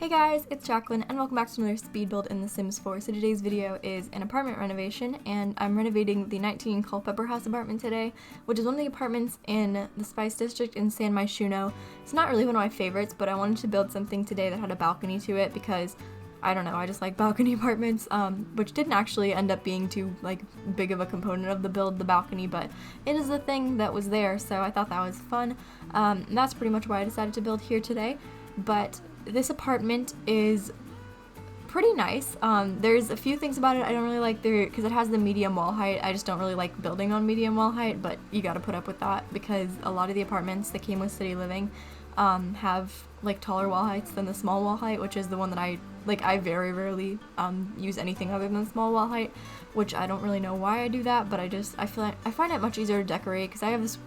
Hey guys, it's Jacqueline and welcome back to another speed build in The Sims 4. So today's video is an apartment renovation, and I'm renovating the 19 Culpepper house apartment today, which is one of the apartments in the Spice District in San Myshuno. It's not really one of my favorites, but I wanted to build something today that had a balcony to it because, I don't know, I just like balcony apartments, which didn't actually end up being too big of a component of the build, the balcony, but it is the thing that was there, so I thought that was fun. And that's pretty much why I decided to build here today. But this apartment is pretty nice. There's a few things about it I don't really like there because it has the medium wall height. I just don't really like building on medium wall height, but you gotta put up with that because a lot of the apartments that came with City Living have like taller wall heights than the small wall height, which is the one that I very rarely use anything other than small wall height, which I don't really know why I do that, but I feel like I find it much easier to decorate because I have this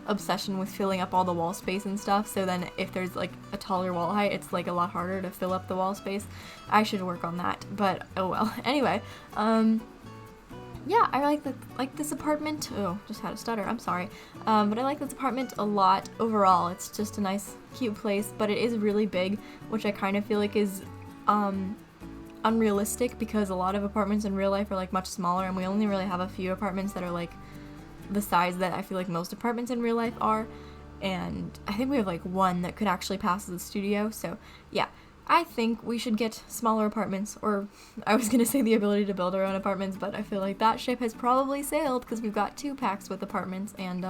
obsession with filling up all the wall space and stuff, so then if there's a taller wall height, it's a lot harder to fill up the wall space. I should work on that, but oh well. Anyway, yeah, I like this apartment. Oh, just had a stutter, I'm sorry. But I like this apartment a lot overall. It's just a nice, cute place, but it is really big, which I kind of feel like is unrealistic because a lot of apartments in real life are much smaller, and we only really have a few apartments that are the size that I feel like most apartments in real life are, and I think we have one that could actually pass as a studio. So yeah, I think we should get smaller apartments, or I was gonna say the ability to build our own apartments, but I feel like that ship has probably sailed because we've got 2 packs with apartments, and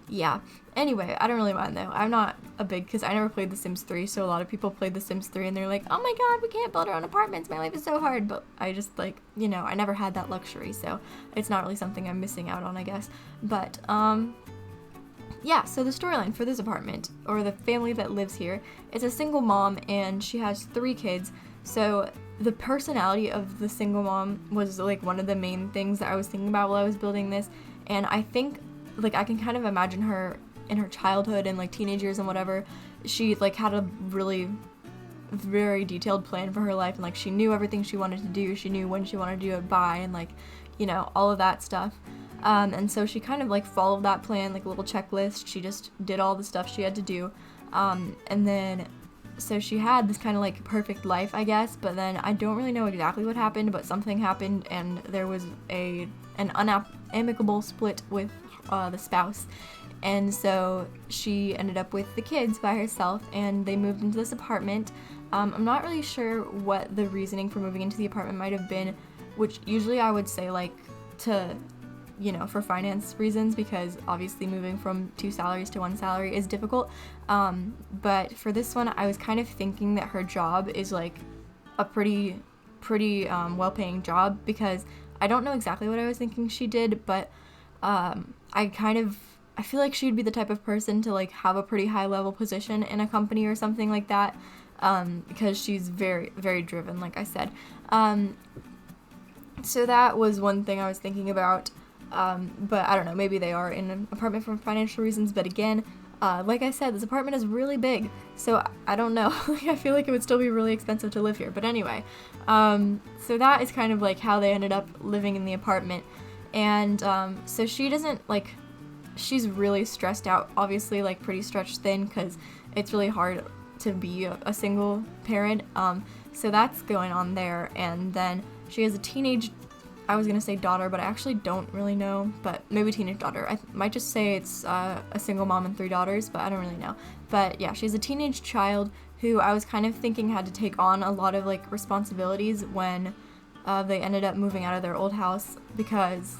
yeah. Anyway, I don't really mind though. I'm not a big, because I never played The Sims 3, so a lot of people played The Sims 3 and they're like, oh my god, we can't build our own apartments, my life is so hard, but I just I never had that luxury, so it's not really something I'm missing out on, I guess. But yeah, so the storyline for this apartment, or the family that lives here, is a single mom and she has 3 kids. So the personality of the single mom was one of the main things that I was thinking about while I was building this, and I think I can kind of imagine her in her childhood and teenage years and whatever. She had a really very detailed plan for her life, and she knew everything she wanted to do. She knew when she wanted to do it by, and all of that stuff. And so she kind of followed that plan, a little checklist. She just did all the stuff she had to do, and then so she had this kind of perfect life, I guess. But then I don't really know exactly what happened, but something happened and there was an amicable split with the spouse, and so she ended up with the kids by herself, and they moved into this apartment. I'm not really sure what the reasoning for moving into the apartment might have been, which usually I would say to for finance reasons, because obviously moving from 2 salaries to 1 salary is difficult, but for this one I was kind of thinking that her job is a pretty well-paying job, because I don't know exactly what I was thinking she did, but I feel like she would be the type of person to have a pretty high level position in a company or something like that, because she's very, very driven, like I said. So that was one thing I was thinking about, but I don't know, maybe they are in an apartment for financial reasons, but again, like I said, this apartment is really big, so I don't know. I feel like it would still be really expensive to live here, but anyway, so that is kind of how they ended up living in the apartment. And so she doesn't she's really stressed out, obviously, pretty stretched thin, because it's really hard to be a single parent, so that's going on there. And then she has a teenage, I was gonna say daughter, but I actually don't really know, but maybe teenage daughter. I might just say it's a single mom and 3 daughters, but I don't really know. But yeah, she has a teenage child who I was kind of thinking had to take on a lot of responsibilities when they ended up moving out of their old house, because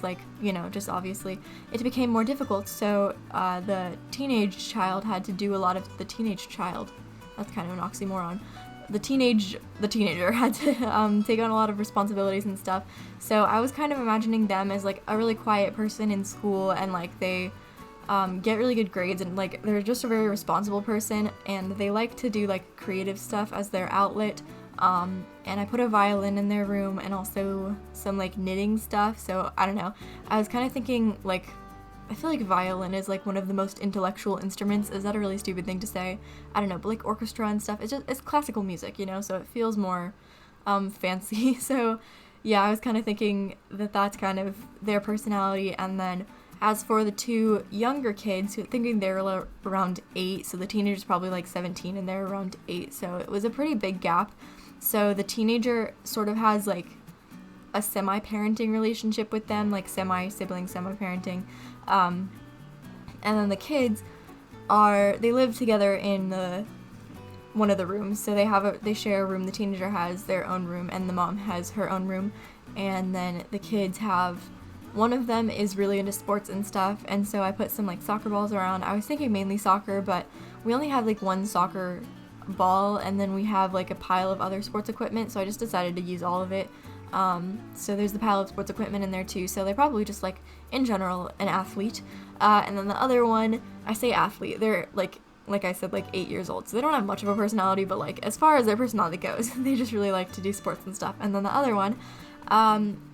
just obviously it became more difficult. So the teenage child had to do a lot of the teenage child. That's kind of an oxymoron. The teenager had to take on a lot of responsibilities and stuff. So I was kind of imagining them as a really quiet person in school, and they get really good grades, and they're just a very responsible person, and they like to do creative stuff as their outlet. And I put a violin in their room and also some knitting stuff, so I don't know. I was kind of thinking I feel like violin is one of the most intellectual instruments. Is that a really stupid thing to say? I don't know, but orchestra and stuff, it's classical music, so it feels more fancy. So yeah, I was kind of thinking that that's kind of their personality. And then As for the two younger kids, thinking they're around 8, so the teenager's probably like 17 and they're around 8, so it was a pretty big gap. So the teenager sort of has like a semi-parenting relationship with them, like semi-sibling, semi-parenting. And then the kids they live together in one of the rooms, so they share a room. The teenager has their own room and the mom has her own room, and then the kids one of them is really into sports and stuff, and so I put some like soccer balls around. I was thinking mainly soccer, but we only have like one soccer ball, and then we have like a pile of other sports equipment, so I just decided to use all of it. So there's the pile of sports equipment in there too, so they're probably just like in general an athlete. And then the other one, I say athlete, they're like I said, like 8 years old, so they don't have much of a personality, but like as far as their personality goes, they just really like to do sports and stuff. And then the other one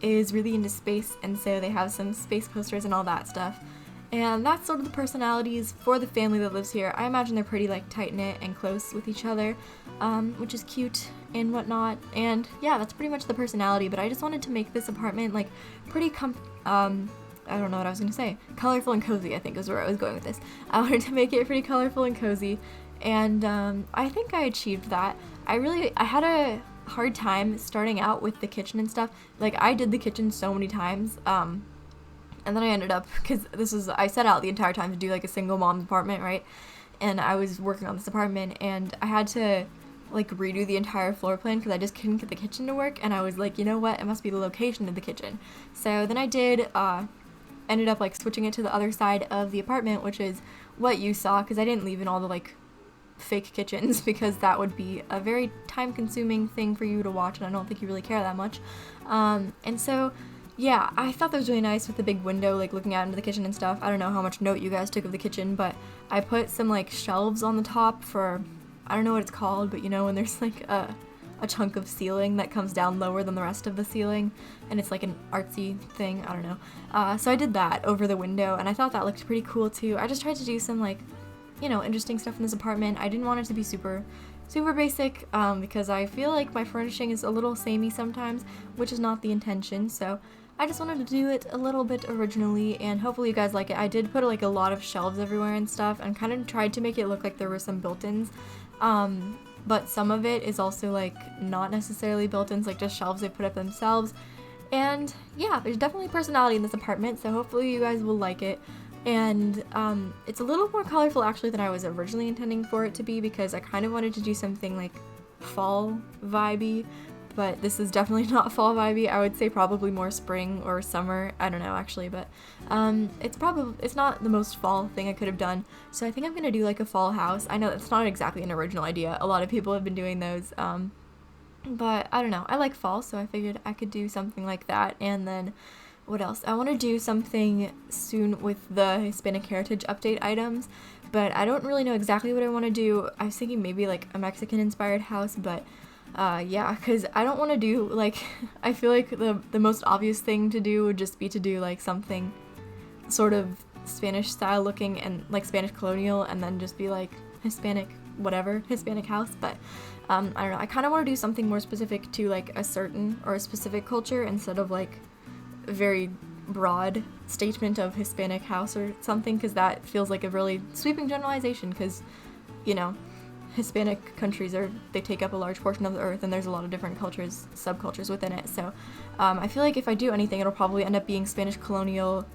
is really into space, and so they have some space posters and all that stuff. And that's sort of the personalities for the family that lives here. I imagine they're pretty like tight-knit and close with each other, which is cute and whatnot. And yeah, that's pretty much the personality, but I just wanted to make this apartment like pretty I don't know what I was going to say. Colorful and cozy, I think is where I was going with this. I wanted to make it pretty colorful and cozy, and I think I achieved that. I had a hard time starting out with the kitchen and stuff. Like, I did the kitchen so many times, and then I ended up, because I set out the entire time to do like a single mom's apartment, right? And I was working on this apartment, and I had to like redo the entire floor plan because I just couldn't get the kitchen to work, and I was like, you know what, it must be the location of the kitchen. So then I ended up like switching it to the other side of the apartment, which is what you saw, because I didn't leave in all the like fake kitchens because that would be a very time consuming thing for you to watch, and I don't think you really care that much. And so yeah, I thought that was really nice with the big window like looking out into the kitchen and stuff. I don't know how much note you guys took of the kitchen, but I put some like shelves on the top for, I don't know what it's called, but you know when there's like a chunk of ceiling that comes down lower than the rest of the ceiling, and it's like an artsy thing, I don't know. So I did that over the window, and I thought that looked pretty cool too. I just tried to do some like, you know, interesting stuff in this apartment. I didn't want it to be super basic, because I feel like my furnishing is a little samey sometimes, which is not the intention, so I just wanted to do it a little bit originally, and hopefully you guys like it. I did put like a lot of shelves everywhere and stuff, and kind of tried to make it look like there were some built-ins, but some of it is also like not necessarily built-ins, like just shelves they put up themselves. And yeah, there's definitely personality in this apartment, so hopefully you guys will like it. And it's a little more colorful actually than I was originally intending for it to be, because I kind of wanted to do something like fall vibey, but this is definitely not fall vibey. I would say probably more spring or summer. I don't know actually, but it's not the most fall thing I could have done. So I think I'm gonna do like a fall house. I know that's not exactly an original idea. A lot of people have been doing those, but I don't know. I like fall, so I figured I could do something like that. And then what else? I want to do something soon with the Hispanic Heritage Update items, but I don't really know exactly what I want to do. I was thinking maybe like a Mexican-inspired house, but yeah, because I don't want to do like, I feel like the most obvious thing to do would just be to do like something sort of Spanish style looking and like Spanish colonial, and then just be like Hispanic whatever, Hispanic house. But I don't know, I kind of want to do something more specific to like a certain or a specific culture instead of like a very broad statement of Hispanic house or something, because that feels like a really sweeping generalization, because you know, Hispanic countries they take up a large portion of the earth, and there's a lot of different cultures, subcultures within it. So I feel like if I do anything, it'll probably end up being Spanish colonial,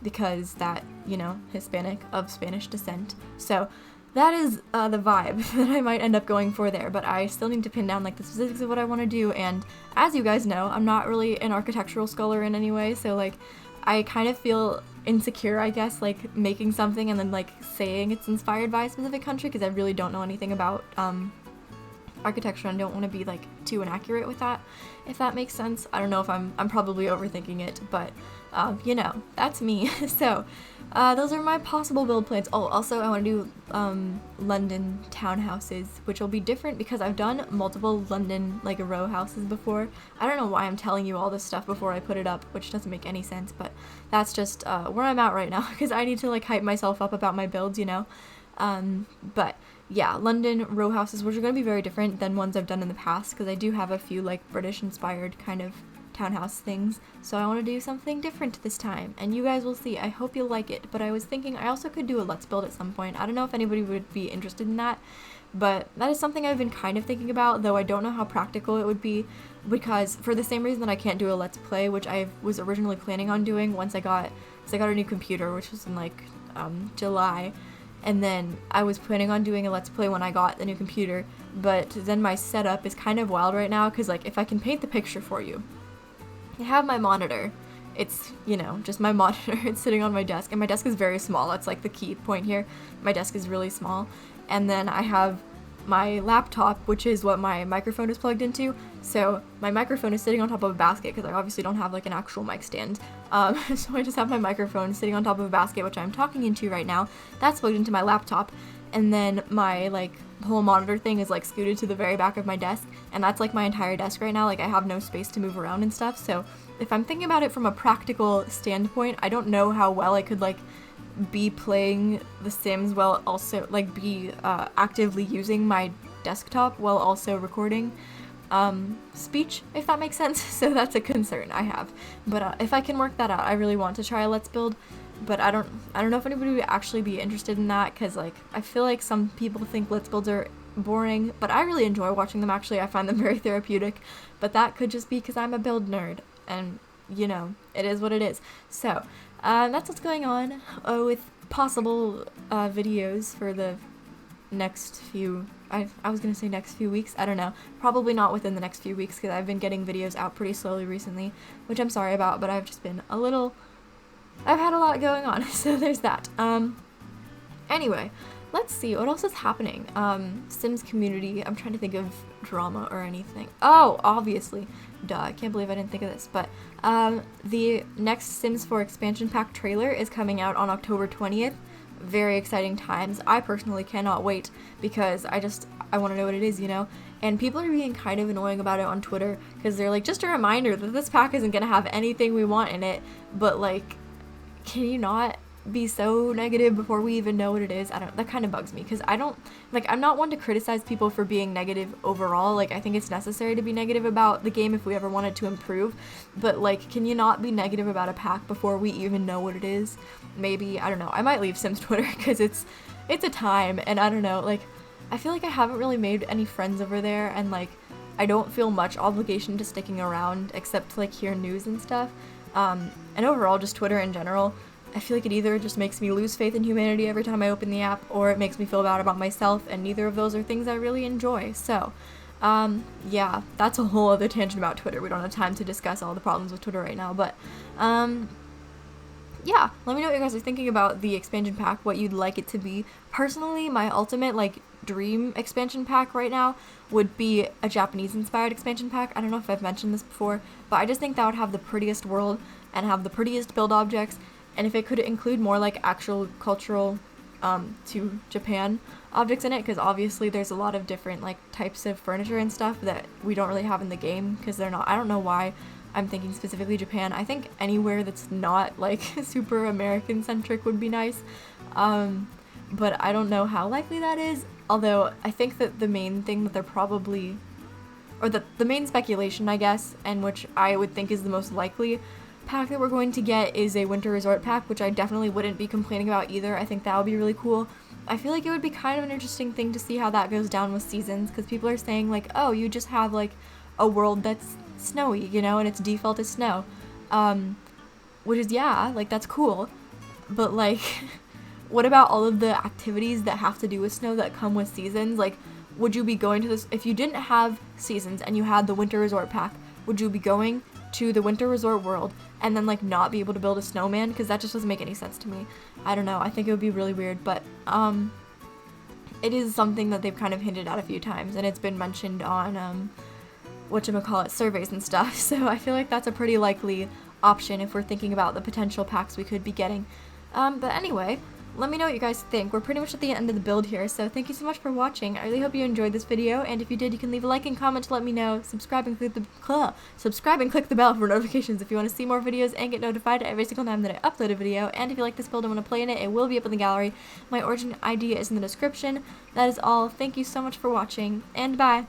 because that, you know, Hispanic of Spanish descent. So that is the vibe that I might end up going for there, but I still need to pin down like the specifics of what I want to do. And as you guys know, I'm not really an architectural scholar in any way, so like I kind of feel insecure, I guess, like making something and then like saying it's inspired by a specific country, because I really don't know anything about architecture and don't want to be like too inaccurate with that, if that makes sense. I don't know if I'm probably overthinking it, but you know, that's me. So those are my possible build plans. Oh, also I want to do London townhouses, which will be different because I've done multiple London like row houses before. I don't know why I'm telling you all this stuff before I put it up, which doesn't make any sense, but that's just where I'm at right now, because I need to like hype myself up about my builds, you know. But yeah, London row houses, which are going to be very different than ones I've done in the past, because I do have a few like British inspired kind of townhouse things, so I want to do something different this time, and you guys will see. I hope you'll like it, but I was thinking I also could do a let's build at some point. I don't know if anybody would be interested in that, but that is something I've been kind of thinking about, though I don't know how practical it would be, because for the same reason that I can't do a let's play, which I was originally planning on doing once I got a new computer, which was in like July, and then I was planning on doing a let's play when I got the new computer, but then my setup is kind of wild right now, because like if I can paint the picture for you, I have my monitor. It's, you know, just my monitor. It's sitting on my desk, and my desk is very small. That's like the key point here. My desk is really small. And then I have my laptop, which is what my microphone is plugged into. So my microphone is sitting on top of a basket, because I obviously don't have like an actual mic stand. So I just have my microphone sitting on top of a basket, which I'm talking into right now. That's plugged into my laptop. And then my like whole monitor thing is like scooted to the very back of my desk, and that's like my entire desk right now. Like I have no space to move around and stuff. So if I'm thinking about it from a practical standpoint, I don't know how well I could like be playing The Sims while also like be actively using my desktop while also recording speech, if that makes sense. So that's a concern I have. But if I can work that out, I really want to try a let's build. But I don't know if anybody would actually be interested in that, because like I feel like some people think let's builds are boring, but I really enjoy watching them. Actually, I find them very therapeutic. But that could just be because I'm a build nerd, and you know, it is what it is. So that's what's going on with possible videos for the next few, I was gonna say next few weeks, I don't know, probably not within the next few weeks, because I've been getting videos out pretty slowly recently, which I'm sorry about, but I've just been I've had a lot going on, so there's that. Anyway, let's see, what else is happening? Sims community, I'm trying to think of drama or anything. Oh, obviously, duh, I can't believe I didn't think of this, but the next Sims 4 expansion pack trailer is coming out on October 20th. Very exciting times. I personally cannot wait, because I want to know what it is, you know? And people are being kind of annoying about it on Twitter, because they're like, just a reminder that this pack isn't going to have anything we want in it, but like, can you not be so negative before we even know what it is? That kind of bugs me, because I'm not one to criticize people for being negative overall. Like, I think it's necessary to be negative about the game if we ever want it to improve, but like, can you not be negative about a pack before we even know what it is? Maybe, I don't know, I might leave Sims Twitter, because it's a time, and I don't know, like, I feel like I haven't really made any friends over there, and like, I don't feel much obligation to sticking around except to like hear news and stuff. And overall, just Twitter in general, I feel like it either just makes me lose faith in humanity every time I open the app, or it makes me feel bad about myself, and neither of those are things I really enjoy. So, yeah, that's a whole other tangent about Twitter. We don't have time to discuss all the problems with Twitter right now, but, yeah, let me know what you guys are thinking about the expansion pack, what you'd like it to be. Personally, my ultimate, like, dream expansion pack right now would be a Japanese-inspired expansion pack. I don't know if I've mentioned this before, but I just think that would have the prettiest world and have the prettiest build objects, and if it could include more, like, actual cultural, to Japan objects in it, because obviously there's a lot of different, like, types of furniture and stuff that we don't really have in the game, because they're not, I don't know why I'm thinking specifically Japan. I think anywhere that's not, like, super American-centric would be nice, but I don't know how likely that is, although I think that the main thing that they're probably, or the main speculation, I guess, and which I would think is the most likely pack that we're going to get is a winter resort pack, which I definitely wouldn't be complaining about either. I think that would be really cool. I feel like it would be kind of an interesting thing to see how that goes down with seasons, because people are saying, like, oh, you just have, like, a world that's snowy, you know, and its default is snow, which is, yeah, like, that's cool, but, like, what about all of the activities that have to do with snow that come with seasons? Like, would you be going to this, if you didn't have seasons and you had the winter resort pack, would you be going to the winter resort world and then, like, not be able to build a snowman? Because that just doesn't make any sense to me. I don't know, I think it would be really weird, but, it is something that they've kind of hinted at a few times, and it's been mentioned on, whatchamacallit, surveys and stuff, so I feel like that's a pretty likely option if we're thinking about the potential packs we could be getting. But anyway, let me know what you guys think. We're pretty much at the end of the build here, so thank you so much for watching. I really hope you enjoyed this video, and if you did, you can leave a like and comment to let me know. Subscribe and click the bell for notifications if you want to see more videos and get notified every single time that I upload a video. And if you like this build and want to play in it, it will be up in the gallery. My origin ID is in the description. That is all. Thank you so much for watching, and bye!